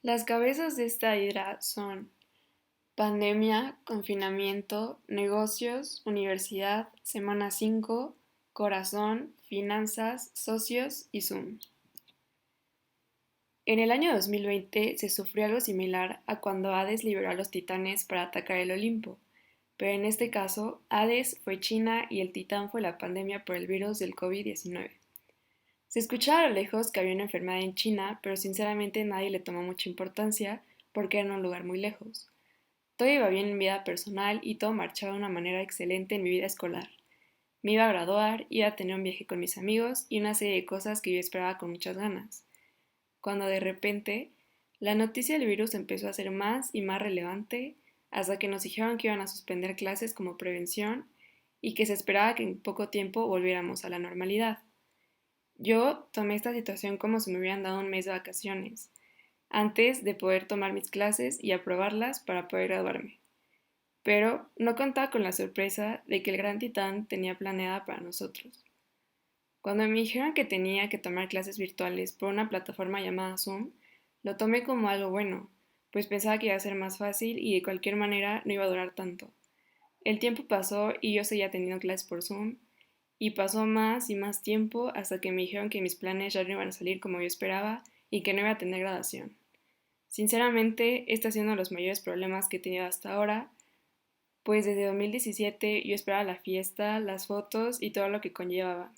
Las cabezas de esta hidra son pandemia, confinamiento, negocios, universidad, semana 5, corazón, finanzas, socios y Zoom. En el año 2020 se sufrió algo similar a cuando Hades liberó a los titanes para atacar el Olimpo, pero en este caso Hades fue China y el titán fue la pandemia por el virus del COVID-19. Se escuchaba a lo lejos que había una enfermedad en China, pero sinceramente nadie le tomó mucha importancia porque era en un lugar muy lejos. Todo iba bien en mi vida personal y todo marchaba de una manera excelente en mi vida escolar. Me iba a graduar, iba a tener un viaje con mis amigos y una serie de cosas que yo esperaba con muchas ganas. Cuando de repente la noticia del virus empezó a ser más y más relevante hasta que nos dijeron que iban a suspender clases como prevención y que se esperaba que en poco tiempo volviéramos a la normalidad. Yo tomé esta situación como si me hubieran dado un mes de vacaciones, antes de poder tomar mis clases y aprobarlas para poder graduarme. Pero no contaba con la sorpresa de que el gran titán tenía planeada para nosotros. Cuando me dijeron que tenía que tomar clases virtuales por una plataforma llamada Zoom, lo tomé como algo bueno, pues pensaba que iba a ser más fácil y de cualquier manera no iba a durar tanto. El tiempo pasó y yo seguía teniendo clases por Zoom, y pasó más y más tiempo hasta que me dijeron que mis planes ya no iban a salir como yo esperaba y que no iba a tener graduación. Sinceramente, este ha sido uno de los mayores problemas que he tenido hasta ahora, pues desde 2017 yo esperaba la fiesta, las fotos y todo lo que conllevaba.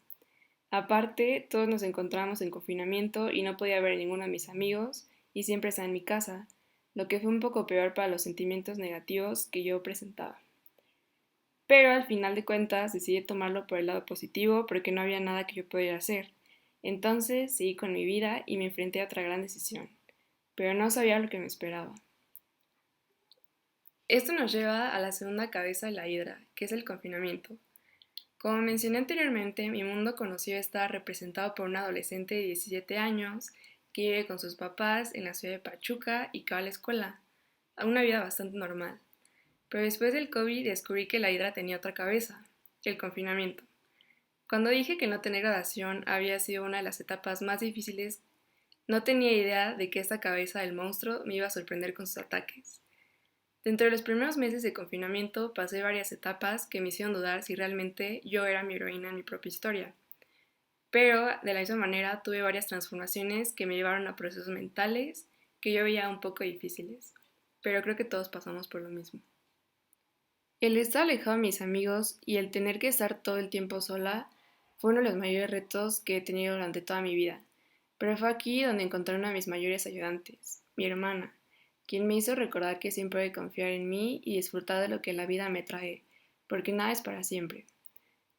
Aparte, todos nos encontrábamos en confinamiento y no podía ver a ninguno de mis amigos y siempre estaba en mi casa, lo que fue un poco peor para los sentimientos negativos que yo presentaba. Pero al final de cuentas decidí tomarlo por el lado positivo porque no había nada que yo pudiera hacer. Entonces seguí con mi vida y me enfrenté a otra gran decisión, pero no sabía lo que me esperaba. Esto nos lleva a la segunda cabeza de la hidra, que es el confinamiento. Como mencioné anteriormente, mi mundo conocido está representado por un adolescente de 17 años que vive con sus papás en la ciudad de Pachuca y que va a la escuela, a una vida bastante normal. Pero después del COVID descubrí que la hidra tenía otra cabeza, el confinamiento. Cuando dije que no tener graduación había sido una de las etapas más difíciles, no tenía idea de que esta cabeza del monstruo me iba a sorprender con sus ataques. Dentro de los primeros meses de confinamiento pasé varias etapas que me hicieron dudar si realmente yo era mi heroína en mi propia historia. Pero de la misma manera tuve varias transformaciones que me llevaron a procesos mentales que yo veía un poco difíciles. Pero creo que todos pasamos por lo mismo. El estar alejado de mis amigos y el tener que estar todo el tiempo sola fue uno de los mayores retos que he tenido durante toda mi vida. Pero fue aquí donde encontré una de mis mayores ayudantes, mi hermana, quien me hizo recordar que siempre he de confiar en mí y disfrutar de lo que la vida me trae, porque nada es para siempre.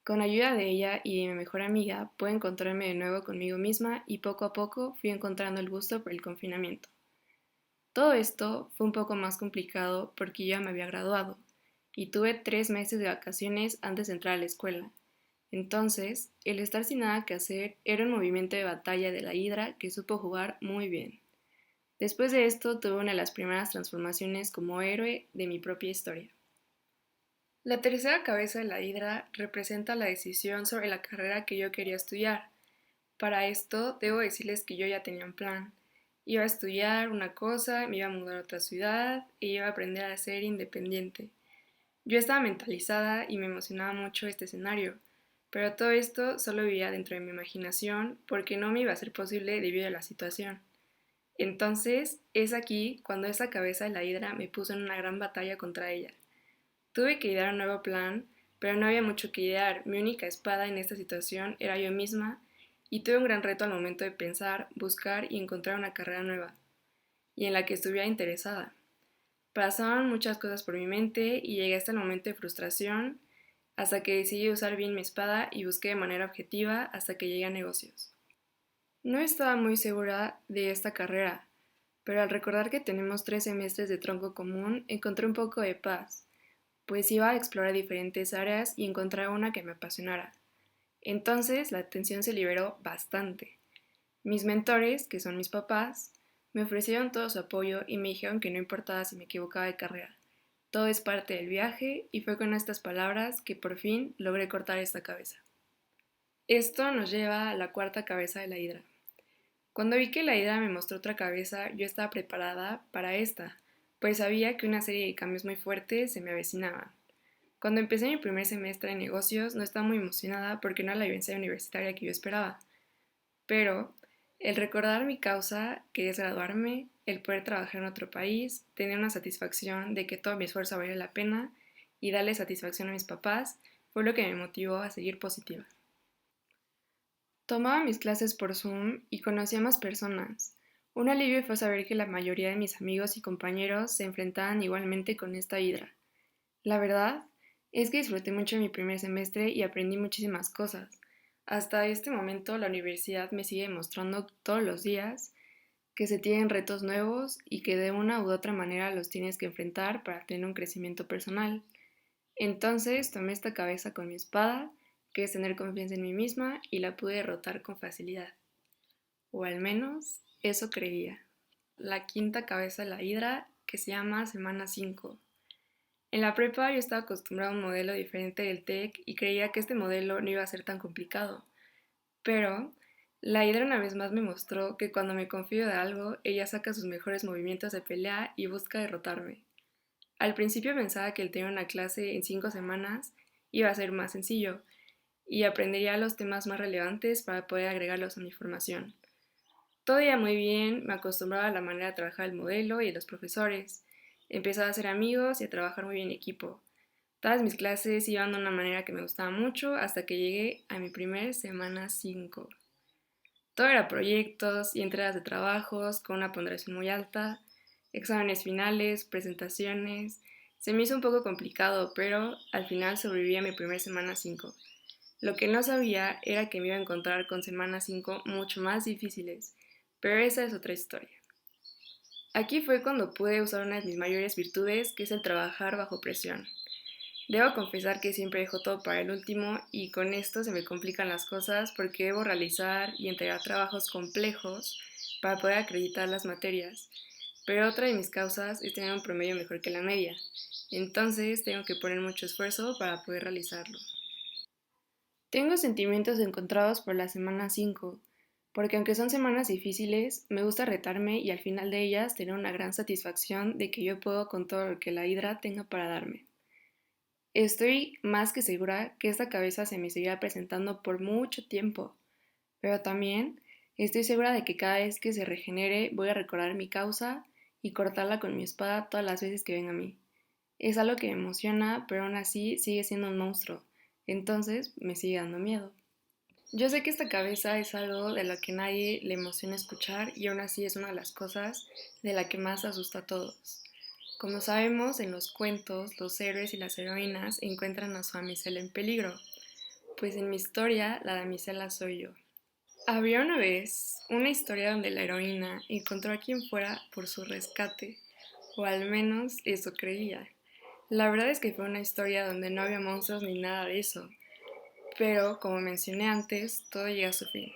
Con ayuda de ella y de mi mejor amiga pude encontrarme de nuevo conmigo misma y poco a poco fui encontrando el gusto por el confinamiento. Todo esto fue un poco más complicado porque yo ya me había graduado y tuve 3 meses de vacaciones antes de entrar a la escuela. Entonces, el estar sin nada que hacer era un movimiento de batalla de la hidra que supo jugar muy bien. Después de esto tuve una de las primeras transformaciones como héroe de mi propia historia. La tercera cabeza de la hidra representa la decisión sobre la carrera que yo quería estudiar. Para esto, debo decirles que yo ya tenía un plan. Iba a estudiar una cosa, me iba a mudar a otra ciudad e iba a aprender a ser independiente. Yo estaba mentalizada y me emocionaba mucho este escenario, pero todo esto solo vivía dentro de mi imaginación porque no me iba a ser posible debido a la situación. Entonces, es aquí cuando esa cabeza de la hidra me puso en una gran batalla contra ella. Tuve que idear un nuevo plan, pero no había mucho que idear. Mi única espada en esta situación era yo misma y tuve un gran reto al momento de pensar, buscar y encontrar una carrera nueva y en la que estuviera interesada. Pasaban muchas cosas por mi mente y llegué hasta el momento de frustración hasta que decidí usar bien mi espada y busqué de manera objetiva hasta que llegué a negocios. No estaba muy segura de esta carrera, pero al recordar que tenemos 3 semestres de tronco común encontré un poco de paz, pues iba a explorar diferentes áreas y encontrar una que me apasionara. Entonces la atención se liberó bastante. Mis mentores, que son mis papás, me ofrecieron todo su apoyo y me dijeron que no importaba si me equivocaba de carrera. Todo es parte del viaje y fue con estas palabras que por fin logré cortar esta cabeza. Esto nos lleva a la cuarta cabeza de la hidra. Cuando vi que la hidra me mostró otra cabeza, yo estaba preparada para esta, pues sabía que una serie de cambios muy fuertes se me avecinaban. Cuando empecé mi primer semestre de negocios no estaba muy emocionada porque no era la vivencia universitaria que yo esperaba, pero el recordar mi causa, que es graduarme, el poder trabajar en otro país, tener una satisfacción de que todo mi esfuerzo valía la pena y darle satisfacción a mis papás, fue lo que me motivó a seguir positiva. Tomaba mis clases por Zoom y conocía más personas. Un alivio fue saber que la mayoría de mis amigos y compañeros se enfrentaban igualmente con esta hidra. La verdad es que disfruté mucho mi primer semestre y aprendí muchísimas cosas. Hasta este momento la universidad me sigue demostrando todos los días que se tienen retos nuevos y que de una u otra manera los tienes que enfrentar para tener un crecimiento personal. Entonces tomé esta cabeza con mi espada, que es tener confianza en mí misma, y la pude derrotar con facilidad. O al menos eso creía. La quinta cabeza de la hidra, que se llama Semana 5. En la prepa yo estaba acostumbrado a un modelo diferente del TEC y creía que este modelo no iba a ser tan complicado. Pero la hidra una vez más me mostró que cuando me confío de algo, ella saca sus mejores movimientos de pelea y busca derrotarme. Al principio pensaba que el tener una clase en 5 semanas iba a ser más sencillo y aprendería los temas más relevantes para poder agregarlos a mi formación. Todo iba muy bien, me acostumbraba a la manera de trabajar el modelo y de los profesores. Empezaba a hacer amigos y a trabajar muy bien en equipo. Todas mis clases iban de una manera que me gustaba mucho hasta que llegué a mi primer semana 5. Todo era proyectos y entregas de trabajos con una ponderación muy alta, exámenes finales, presentaciones. Se me hizo un poco complicado, pero al final sobreviví a mi primer semana 5. Lo que no sabía era que me iba a encontrar con semanas 5 mucho más difíciles, pero esa es otra historia. Aquí fue cuando pude usar una de mis mayores virtudes, que es el trabajar bajo presión. Debo confesar que siempre dejo todo para el último y con esto se me complican las cosas porque debo realizar y entregar trabajos complejos para poder acreditar las materias. Pero otra de mis causas es tener un promedio mejor que la media. Entonces tengo que poner mucho esfuerzo para poder realizarlo. Tengo sentimientos encontrados por la semana 5, porque aunque son semanas difíciles, me gusta retarme y al final de ellas tener una gran satisfacción de que yo puedo con todo lo que la hidra tenga para darme. Estoy más que segura que esta cabeza se me seguirá presentando por mucho tiempo, pero también estoy segura de que cada vez que se regenere voy a recordar mi causa y cortarla con mi espada todas las veces que venga a mí. Es algo que me emociona, pero aún así sigue siendo un monstruo, entonces me sigue dando miedo. Yo sé que esta cabeza es algo de lo que nadie le emociona escuchar y aún así es una de las cosas de la que más asusta a todos. Como sabemos, en los cuentos, los héroes y las heroínas encuentran a su damisela en peligro, pues en mi historia la damisela soy yo. Había una vez una historia donde la heroína encontró a quien fuera por su rescate, o al menos eso creía. La verdad es que fue una historia donde no había monstruos ni nada de eso, pero como mencioné antes, todo llega a su fin.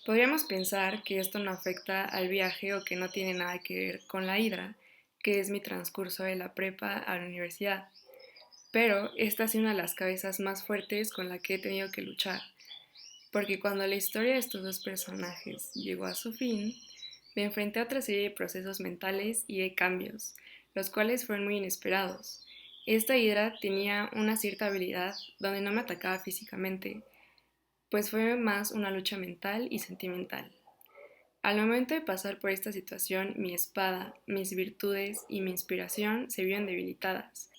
Podríamos pensar que esto no afecta al viaje o que no tiene nada que ver con la hidra, que es mi transcurso de la prepa a la universidad. Pero esta ha sido una de las cabezas más fuertes con la que he tenido que luchar, porque cuando la historia de estos dos personajes llegó a su fin, me enfrenté a otra serie de procesos mentales y de cambios, los cuales fueron muy inesperados. Esta hidra tenía una cierta habilidad donde no me atacaba físicamente, pues fue más una lucha mental y sentimental. Al momento de pasar por esta situación, mi espada, mis virtudes y mi inspiración se vieron debilitadas.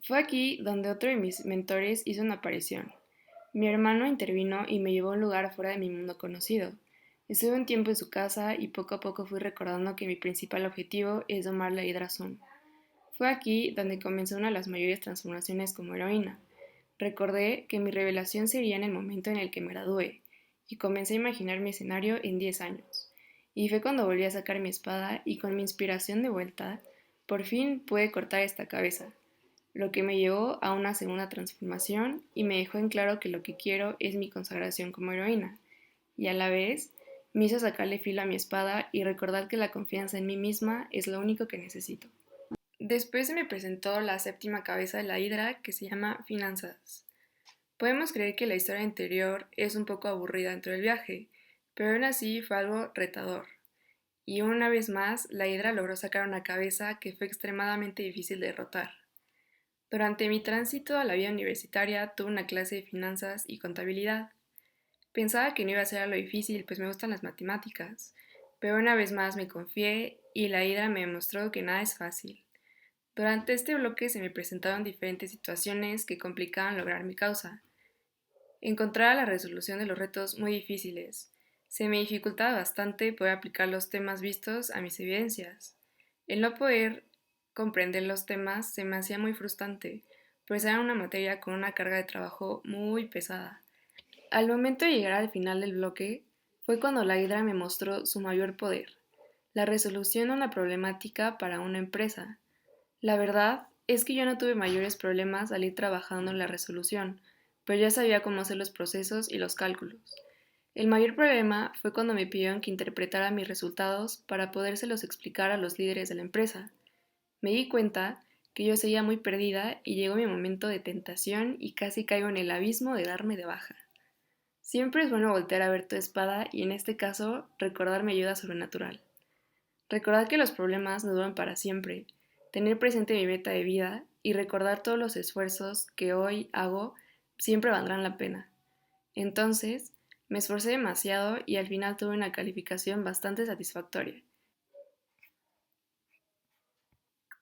Fue aquí donde otro de mis mentores hizo una aparición. Mi hermano intervino y me llevó a un lugar fuera de mi mundo conocido. Estuve un tiempo en su casa y poco a poco fui recordando que mi principal objetivo es domar la Hidra Zoom. Fue aquí donde comenzó una de las mayores transformaciones como heroína. Recordé que mi revelación sería en el momento en el que me gradué, y comencé a imaginar mi escenario en 10 años. Y fue cuando volví a sacar mi espada y con mi inspiración de vuelta, por fin pude cortar esta cabeza, lo que me llevó a una segunda transformación y me dejó en claro que lo que quiero es mi consagración como heroína, y a la vez me hizo sacarle filo a mi espada y recordar que la confianza en mí misma es lo único que necesito. Después se me presentó la séptima cabeza de la hidra, que se llama finanzas. Podemos creer que la historia anterior es un poco aburrida dentro del viaje, pero aún así fue algo retador. Y una vez más, la hidra logró sacar una cabeza que fue extremadamente difícil de derrotar. Durante mi tránsito a la vida universitaria tuve una clase de finanzas y contabilidad. Pensaba que no iba a ser algo difícil, pues me gustan las matemáticas, pero una vez más me confié y la hidra me demostró que nada es fácil. Durante este bloque se me presentaron diferentes situaciones que complicaban lograr mi causa. Encontraba la resolución de los retos muy difíciles. Se me dificultaba bastante poder aplicar los temas vistos a mis evidencias. El no poder comprender los temas se me hacía muy frustrante, pues era una materia con una carga de trabajo muy pesada. Al momento de llegar al final del bloque, fue cuando la hidra me mostró su mayor poder, la resolución de una problemática para una empresa. La verdad es que yo no tuve mayores problemas al ir trabajando en la resolución, pero ya sabía cómo hacer los procesos y los cálculos. El mayor problema fue cuando me pidieron que interpretara mis resultados para podérselos explicar a los líderes de la empresa. Me di cuenta que yo seguía muy perdida y llegó mi momento de tentación y casi caigo en el abismo de darme de baja. Siempre es bueno voltear a ver tu espada y en este caso recordar mi ayuda sobrenatural. Recordar que los problemas no duran para siempre, tener presente mi meta de vida y recordar todos los esfuerzos que hoy hago siempre valdrán la pena. Entonces, me esforcé demasiado y al final tuve una calificación bastante satisfactoria.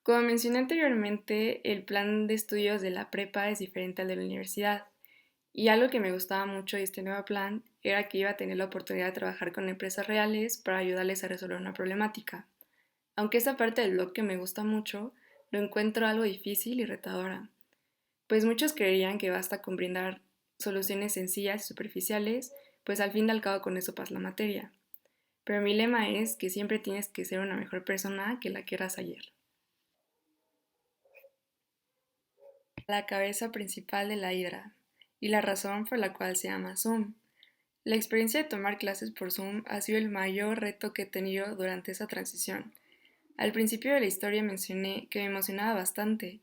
Como mencioné anteriormente, el plan de estudios de la prepa es diferente al de la universidad. Y algo que me gustaba mucho de este nuevo plan era que iba a tener la oportunidad de trabajar con empresas reales para ayudarles a resolver una problemática. Aunque esta parte del blog que me gusta mucho, lo encuentro algo difícil y retadora, pues muchos creerían que basta con brindar soluciones sencillas y superficiales, pues al fin y al cabo con eso pasa la materia. Pero mi lema es que siempre tienes que ser una mejor persona que la que eras ayer. La cabeza principal de la hidra y la razón por la cual se llama Zoom. La experiencia de tomar clases por Zoom ha sido el mayor reto que he tenido durante esa transición. Al principio de la historia mencioné que me emocionaba bastante,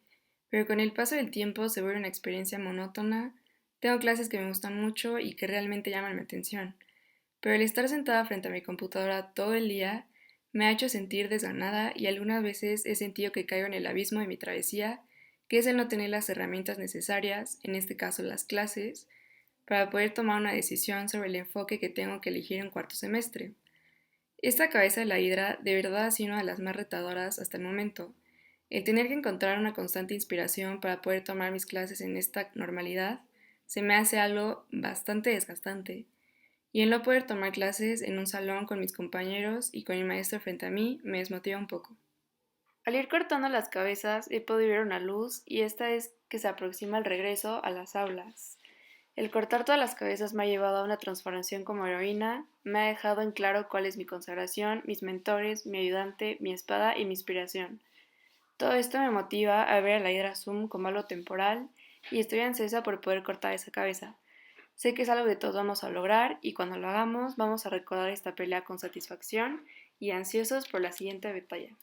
pero con el paso del tiempo se vuelve una experiencia monótona. Tengo clases que me gustan mucho y que realmente llaman mi atención, pero el estar sentada frente a mi computadora todo el día me ha hecho sentir desganada y algunas veces he sentido que caigo en el abismo de mi travesía, que es el no tener las herramientas necesarias, en este caso las clases, para poder tomar una decisión sobre el enfoque que tengo que elegir en cuarto semestre. Esta cabeza de la hidra de verdad ha sido una de las más retadoras hasta el momento. El tener que encontrar una constante inspiración para poder tomar mis clases en esta normalidad se me hace algo bastante desgastante. Y el no poder tomar clases en un salón con mis compañeros y con mi maestro frente a mí me desmotiva un poco. Al ir cortando las cabezas he podido ver una luz y esta es que se aproxima el regreso a las aulas. El cortar todas las cabezas me ha llevado a una transformación como heroína, me ha dejado en claro cuál es mi consagración, mis mentores, mi ayudante, mi espada y mi inspiración. Todo esto me motiva a ver a la Hidra Zoom como algo temporal y estoy ansiosa por poder cortar esa cabeza. Sé que es algo que todos vamos a lograr y cuando lo hagamos vamos a recordar esta pelea con satisfacción y ansiosos por la siguiente batalla.